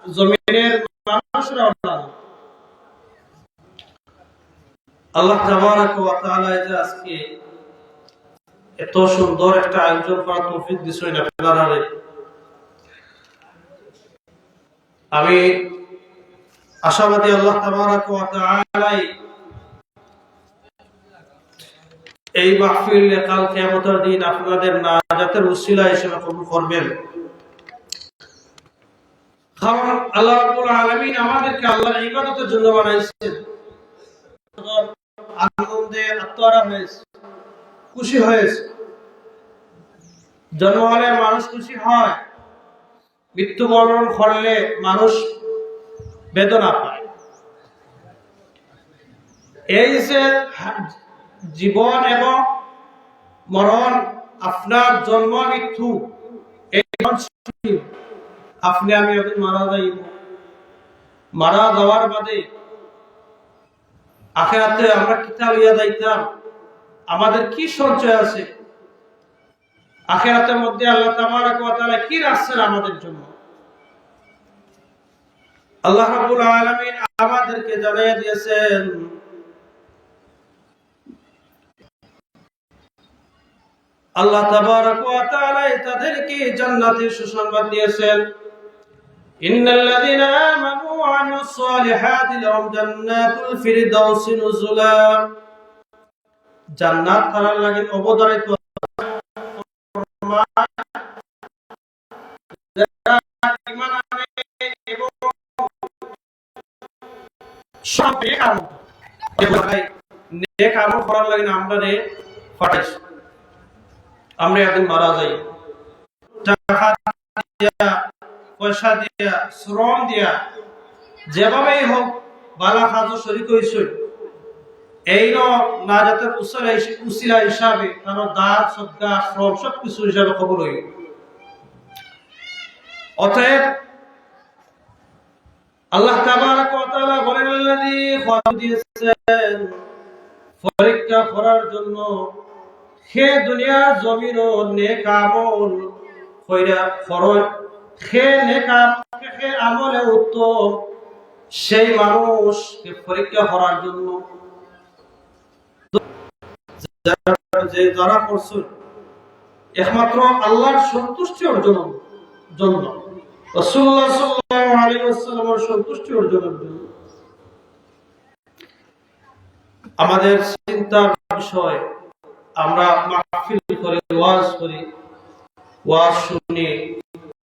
জমিনের মানুষরা আল্লাহ তাবারাক ওয়া তাআলা আজকে এত সুন্দর একটা আয়োজন করার তৌফিক দিছেন আপনারা। আমি আশাবাদী আল্লাহ তাবারাক ওয়া তাআলা এই মাহফিল কাল কিয়ামতের দিন আপনাদের নাজাতের উসিলা হিসেবে কবুল করবেন। কারণ আল্লাহ রাব্বুল আলামিন আমাদেরকে আল্লাহর ইবাদতের জন্য বানাইছেন। আনন্দে আত্মহারা হয়েছে, খুশি হয়েছে। জন্ম হলে মানুষ খুশি হয়, মৃত্যুবরণ করলে মানুষ বেদনা পায়। এই যে জীবন এবং মরণ, আপনার জন্ম মৃত্যু, আপনি আমি একদিন মারা যাইব। মারা যাওয়ার বাদে আখিরাতে আমরা কিতাব লইয়া যাইতাম, আমাদের কি সঞ্চয় আছে, আখিরাতের মধ্যে আল্লাহ তাবারাক ওয়া তাআলা কি রাখছেন আমাদের জন্য। আল্লাহ রাব্বুল আলামিন আমাদেরকে জানিয়ে দিয়েছেন, আল্লাহ তাবারাক ওয়া তাআলা তাদেরকে জান্নাতের সুসংবাদ দিয়েছেন। ইন্নাল্লাযীনা আমানু ওয়া আমিলুস সালিহাতি লাহুম জান্নাতুল ফিরদাউসি নুজুলা। জান্নাত তার লাগি অবধারিত। যারা ঈমান আনে এবং সব নেক আমল করার লাগি আমরা রে পাঠাইছে। আমরা একদিন মারা যাই, টাকা দিয়া, পয়সা দিয়া, শ্রম দিয়া, যেভাবেই হোক বালা কাজ শরীক হইছে। এই নাজাতের উসিলা হিসাবে তার দান সদকা শ্রম সবকিছু হিসাবে কবুল হইল। অতএব আল্লাহ তাবারাক ওয়া তাআলা বলেন, আল্লাযী খলক দিয়েছেন পরীক্ষা করার জন্য, হে দুনিয়ার জমিন ও নেক আমল কইরা ফরজ, হে নেক আমলে উত্তম সেই মানুষকে পরীক্ষা করার জন্য। যারা করছে একমাত্র আল্লাহর সন্তুষ্টি অর্জনের জন্য, রাসূলুল্লাহ সাল্লাল্লাহু আলাইহি ওয়াসাল্লামের সন্তুষ্টি অর্জনের জন্য। আমাদের চিন্তার বিষয়, আমরা মাহফিল করে ওয়াজ করি, ওয়াজ শুনি,